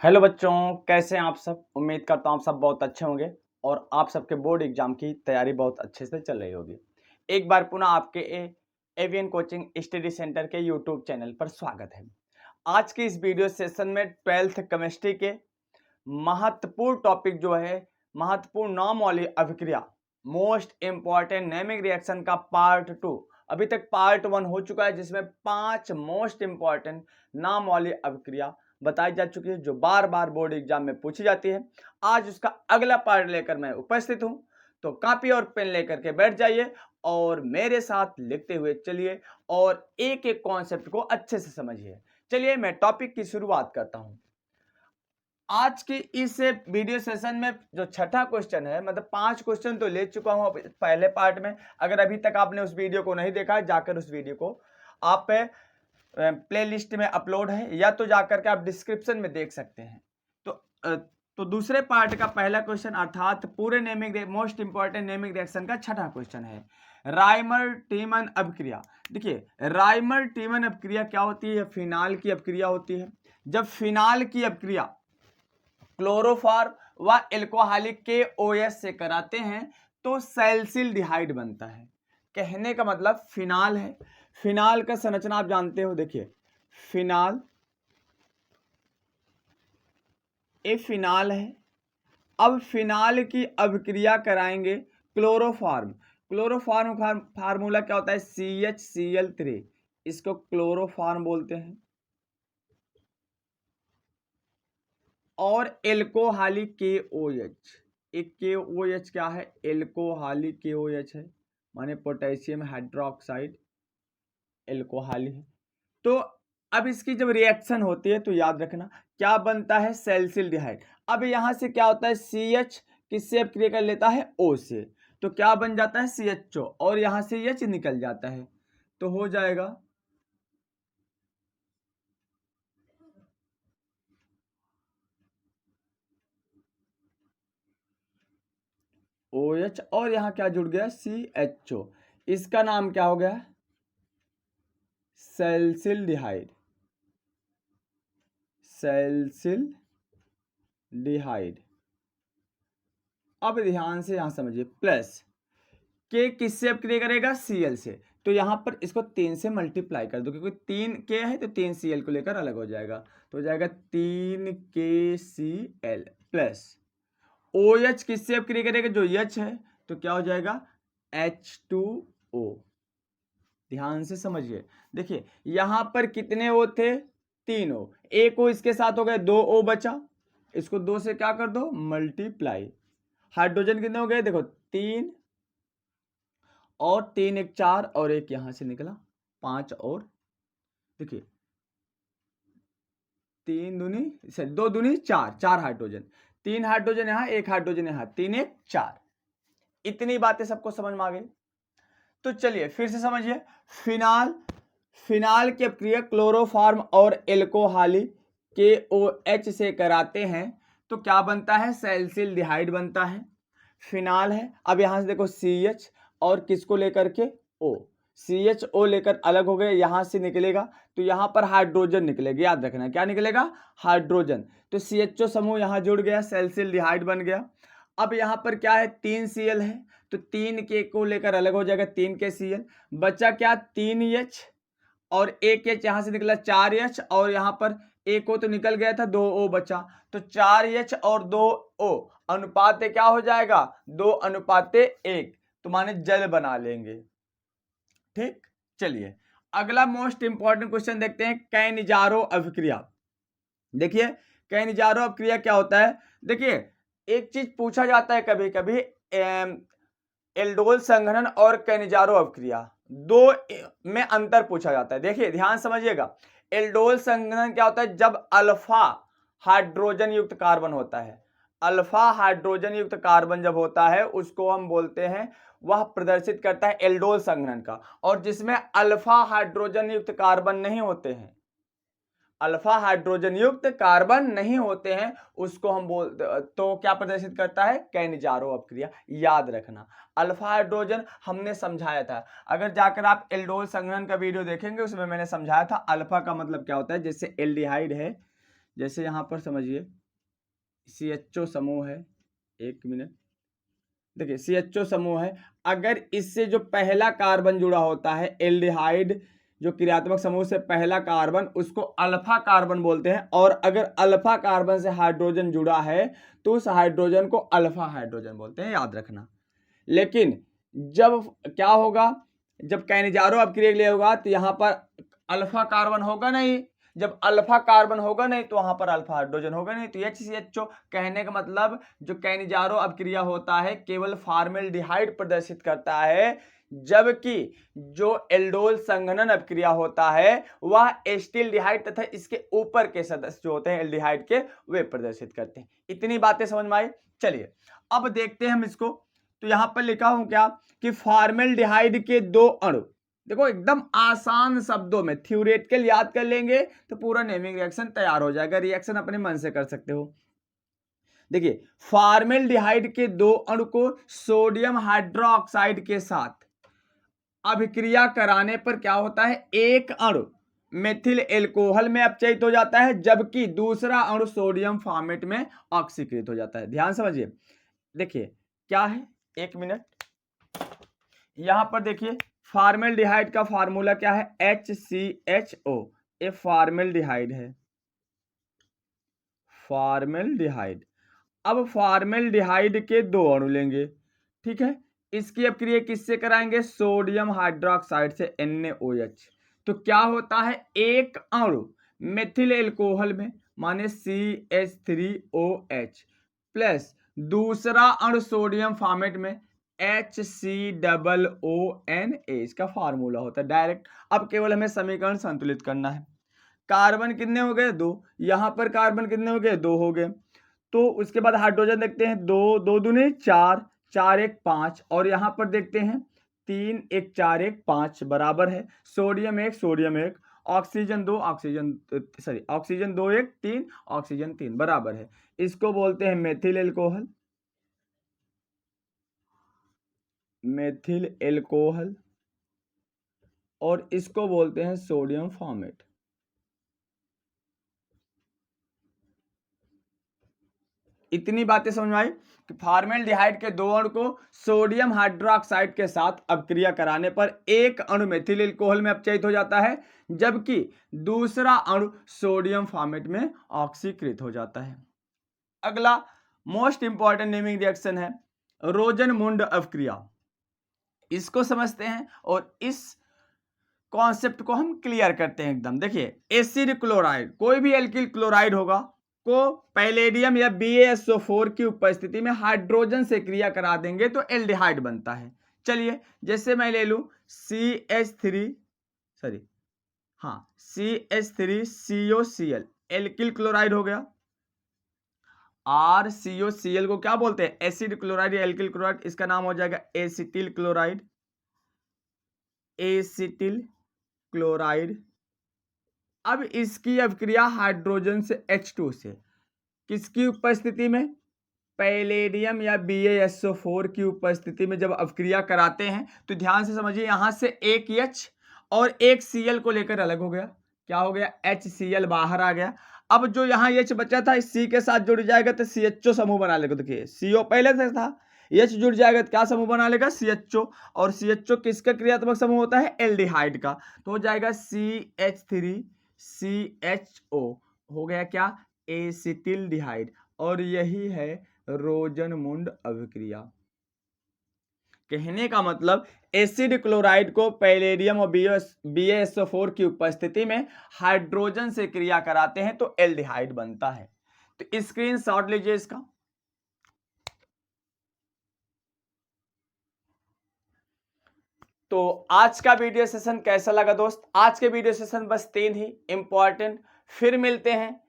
Hello बच्चों, कैसे हैं आप सब। उम्मीद करता हूँ आप सब बहुत अच्छे होंगे और आप सबके बोर्ड एग्जाम की तैयारी बहुत अच्छे से चल रही होगी। एक बार पुनः आपके एवियन कोचिंग स्टडी सेंटर के यूट्यूब चैनल पर स्वागत है। आज की इस वीडियो सेशन में 12th केमिस्ट्री के महत्वपूर्ण टॉपिक जो है महत्वपूर्ण नाम वाली अभिक्रिया, मोस्ट इंपॉर्टेंट नेमिंग रिएक्शन का पार्ट 2। अभी तक पार्ट 1 हो चुका है जिसमें 5 मोस्ट इंपॉर्टेंट नाम वाली अभिक्रिया बताई जा चुकी है जो बार बार बोर्ड एग्जाम में पूछी जाती है। आज उसका अगला पार्ट लेकर मैं उपस्थित हूं, तो कॉपी और पेन लेकर के बैठ जाइए और मेरे साथ लिखते हुए चलिए और एक एक कॉन्सेप्ट को अच्छे से समझिए। चलिए मैं टॉपिक की शुरुआत करता हूं। आज की इस वीडियो सेशन में जो छठा क्वेश्चन है, मतलब 5 क्वेश्चन तो ले चुका हूं पहले पार्ट में। अगर अभी तक आपने उस वीडियो को नहीं देखा है, जाकर उस वीडियो को आप प्लेलिस्ट में अपलोड है या तो जाकर के आप डिस्क्रिप्शन में देख सकते हैं। तो दूसरे पार्ट का पहला क्वेश्चन अर्थात पूरे naming most important naming reaction का छठा क्वेश्चन है, राइमर टीमन अभिक्रिया। देखिए, राइमर टीमन अभिक्रिया क्या होती है? फिनाल की अभिक्रिया होती है। जब फिनाल की अभिक्रिया क्लोरोफॉर्म व एल्कोहलिक के OS से कराते हैं तो सैलिसिलडिहाइड बनता है। कहने का मतलब फिनाल है। फिनाल का संरचना आप जानते हो। देखिए, फिनाल ए फिनाल है। अब फिनाल की अभिक्रिया कराएंगे क्लोरोफॉर्म। क्लोरोफॉर्म का फार्मूला क्या होता है? CHCl3। इसको क्लोरोफॉर्म बोलते हैं। और एल्कोहलिक KOH, एक KOH क्या है? एल्कोहलिक KOH है, माने पोटेशियम हाइड्रोक्साइड एल्कोहलिक है। तो अब इसकी जब रिएक्शन होती है तो याद रखना क्या बनता है? सैलिसिलडिहाइड। अब यहां से क्या होता है? CH किससे अभिक्रिया कर लेता है? O से। तो क्या बन जाता है? CHO, और यहां से H निकल जाता है तो हो जाएगा OH, और यहां क्या जुड़ गया? CHO। इसका नाम क्या हो गया? सैलिसिलडिहाइड। सैलिसिलडिहाइड। अब ध्यान से यहां समझिए, प्लस के किससे अभिक्रिया करेगा? Cl से। तो यहां पर इसको 3 से मल्टीप्लाई कर दो, क्योंकि 3 के है तो 3 Cl को लेकर अलग हो जाएगा, तो हो जाएगा 3 KCl प्लस OH किससे अभिक्रिया करेगा? जो H है, तो क्या हो जाएगा? H2O। ध्यान से समझिए। देखिए, यहां पर कितने O थे? 3 O। एक O इसके साथ हो गए, 2 O बचा। इसको 2 से क्या कर दो? मल्टीप्लाई। हाइड्रोजन कितने हो गए? देखो 3 और 3 एक 4, और एक यहां से निकला 5, और देखिए 3 दूनी 2 दूनी 4, 4 हाइड्रोजन, 3 हाइड्रोजन यहां, 1 हाइड्रोजन यहां, 3 एक 4। इतनी बातें सबको समझ में आ गई। तो चलिए फिर से समझिए। फिनाल फिनाल की अभिक्रिया क्लोरोफॉर्म और एल्कोहली KOH से कराते हैं तो क्या बनता है? सैलिसिलडिहाइड बनता है। फिनाल है। अब यहां से देखो CH और किसको लेकर के? O। CHO लेकर अलग हो गए, यहां से निकलेगा तो यहां पर हाइड्रोजन निकलेगा। याद रखना क्या निकलेगा? हाइड्रोजन। तो CHO समूह यहां जुड़ गया, सैलिसिलडिहाइड बन गया। अब यहां पर क्या है? 3 Cl है, तो 3 के को लेकर अलग हो जाएगा, 3 के Cl। बचा क्या? 3 H, और एक H यहां से निकला 4 H, और यहां पर एक O तो निकल गया था, 2 O बचा। तो 4 H और 2 O अनुपात क्या हो जाएगा? 2:1। तो माने जल बना लेंगे। ठीक, चलिए अगला मोस्ट इंपॉर्टेंट क्वेश्चन देखते हैं, कैनिजारो अभिक्रिया। देखिए, कैनिजारो अभिक्रिया क्या होता है? देखिए, एक चीज पूछा जाता है कभी कभी, एल्डोल संघनन और कैनिजारो अभिक्रिया दो में अंतर पूछा जाता है। देखिए ध्यान समझिएगा। एल्डोल संघनन क्या होता है? जब अल्फा हाइड्रोजन युक्त कार्बन होता है, अल्फा हाइड्रोजन युक्त कार्बन जब होता है उसको हम बोलते हैं, वह प्रदर्शित करता है एल्डोल संघनन का। और जिसमें अल्फा हाइड्रोजन युक्त कार्बन नहीं होते हैं, अल्फा हाइड्रोजन युक्त कार्बन नहीं होते हैं, उसको हम बोलते तो क्या प्रदर्शित करता है? कैनिजारो अभिक्रिया। याद रखना, अल्फा हाइड्रोजन हमने समझाया था। अगर जाकर आप एल्डोल संघनन का वीडियो देखेंगे उसमें मैंने समझाया था। अल्फा का मतलब क्या होता है? जैसे एल्डिहाइड है, जैसे यहाँ पर समझिए CHO समूह है, एक मिनट, देखिए CHO समूह है, अगर इससे जो पहला कार्बन जुड़ा होता है एल्डिहाइड, जो क्रियात्मक समूह से पहला कार्बन, उसको अल्फा कार्बन बोलते हैं, और अगर अल्फा कार्बन से हाइड्रोजन जुड़ा है तो उस हाइड्रोजन को अल्फा हाइड्रोजन बोलते हैं, याद रखना। लेकिन जब क्या होगा, जब कैनिजारो अपक्रिया के लिए होगा तो यहाँ पर अल्फा कार्बन होगा नहीं, जब अल्फा कार्बन होगा नहीं तो वहां पर अल्फा हाइड्रोजन होगा नहीं, तो HCHO कहने का मतलब जो कैनिजारो अपक्रिया होता है केवल फॉर्मेल्डिहाइड प्रदर्शित करता है, जबकि जो एल्डोल संघनन अपक्रिया होता है वह एस्टिल्डिहाइड तथा इसके ऊपर के सदस्य जो होते हैं एल्डिहाइड के, वे प्रदर्शित करते हैं। इतनी बातें समझ में आई। चलिए अब देखते हैं हम इसको। तो यहां पर लिखा हूं क्या कि फॉर्मेल्डिहाइड के 2 अणु, देखो एकदम आसान शब्दों में, थ्योरेटिकल याद कर लेंगे तो पूरा नेमिंग रिएक्शन तैयार हो जाएगा, रिएक्शन अपने मन से कर सकते हो। देखिए फॉर्मेल्डिहाइड के 2 अणु को सोडियम हाइड्रोक्साइड के साथ अभिक्रिया कराने पर क्या होता है, एक अणु मेथिल एल्कोहल में अपचयित हो जाता है, जबकि दूसरा अणु सोडियम फॉर्मेट में ऑक्सीकृत हो जाता है। ध्यान समझिए, देखिए क्या है, एक मिनट, यहां पर देखिए फॉर्मेल्डिहाइड का फार्मूला क्या है, HCHO, ये फॉर्मेल्डिहाइड है, फॉर्मेल्डिहाइड। अब फॉर्मेल्डिहाइड के 2 अणु लेंगे, ठीक है, इसकी अपक्रिया किससे कराएंगे, सोडियम हाइड्रोक्साइड से, NaOH। तो क्या होता है, एक अणु मेथिल एल्कोहल में माने CH3OH प्लस दूसरा अणु सोडियम फॉर्मेट में HCOONA, इसका फार्मूला होता है डायरेक्ट। अब केवल हमें समीकरण संतुलित करना है। कार्बन कितने हो गए, 2, यहां पर कार्बन कितने हो गए, 2 हो गए। तो उसके बाद हाइड्रोजन देखते हैं, 2 2 दूनी 4, 4 1 5, और यहां पर देखते हैं 3 1 4 1 5 बराबर है, sodium 1 sodium 1, oxygen 2 oxygen 2 1 3 oxygen 3 बराबर है। इसको बोलते हैं मेथिल एल्कोहल, मेथिल एल्कोहल, और इसको बोलते हैं सोडियम फॉर्मेट। इतनी बातें समझ में आई कि फॉर्मेल्डिहाइड के 2 अणु को सोडियम हाइड्रोक्साइड के साथ अपक्रिया कराने पर एक अणु मेथिल एल्कोहल में अपचयित हो जाता है, जबकि दूसरा अणु सोडियम फॉर्मेट में ऑक्सीकृत हो जाता है। अगला मोस्ट इंपॉर्टेंट नेमिंग रिएक्शन है रोजनमुंड अपक्रिया। इसको समझते हैं और इस कॉन्सेप्ट को हम क्लियर करते हैं एकदम। देखिए एसिड क्लोराइड, कोई भी एल्किल क्लोराइड होगा को पैलेडियम या BaSO4 की उपस्थिति में हाइड्रोजन से क्रिया करा देंगे तो एल्डिहाइड बनता है। चलिए जैसे मैं ले लूं CH3COCl, एल्किल क्लोराइड हो गया। RCOCl को क्या बोलते हैं, एसिड क्लोराइड या एल्किल क्लोराइड, इसका नाम हो जाएगा एसिटिल क्लोराइड, एसिटिल क्लोराइड। अब इसकी अपक्रिया हाइड्रोजन से H2 से, किसकी उपस्थिति में, पैलेडियम या BaSO4 की उपस्थिति में जब अपक्रिया कराते हैं तो ध्यान से समझिए, यहां से एक H और एक Cl को लेकर अलग हो गया, क्या हो गया, HCl बाहर आ गया। अब जो यहाँ H बचा था इस C के साथ जुड़ जाएगा तो CHO समूह बना लेगा। देखिए CO पहले से था, H जुड़ जाएगा तो क्या समूह बना लेगा, CHO, और CHO किसका क्रियात्मक समूह होता है, एल्डिहाइड का, तो हो जाएगा CH3CHO, हो गया क्या, एसिटिल्डिहाइड, और यही है रोजनमुंड अभिक्रिया। कहने का मतलब एसिड क्लोराइड को पैलेडियम और BaSO4 की उपस्थिति में हाइड्रोजन से क्रिया कराते हैं तो एल्डिहाइड बनता है। तो स्क्रीनशॉट लीजिए इसका। तो आज का वीडियो सेशन कैसा लगा दोस्त, आज के वीडियो सेशन बस 3 ही इंपॉर्टेंट, फिर मिलते हैं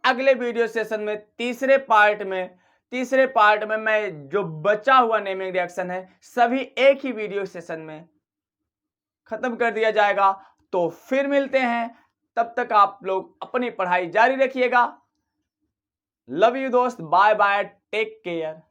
अगले वीडियो सेशन में तीसरे पार्ट में मैं जो बचा हुआ नेमिंग रिएक्शन है सभी एक ही वीडियो सेशन में खत्म कर दिया जाएगा। तो फिर मिलते हैं, तब तक आप लोग अपनी पढ़ाई जारी रखिएगा। लव यू दोस्त, बाय बाय, टेक केयर।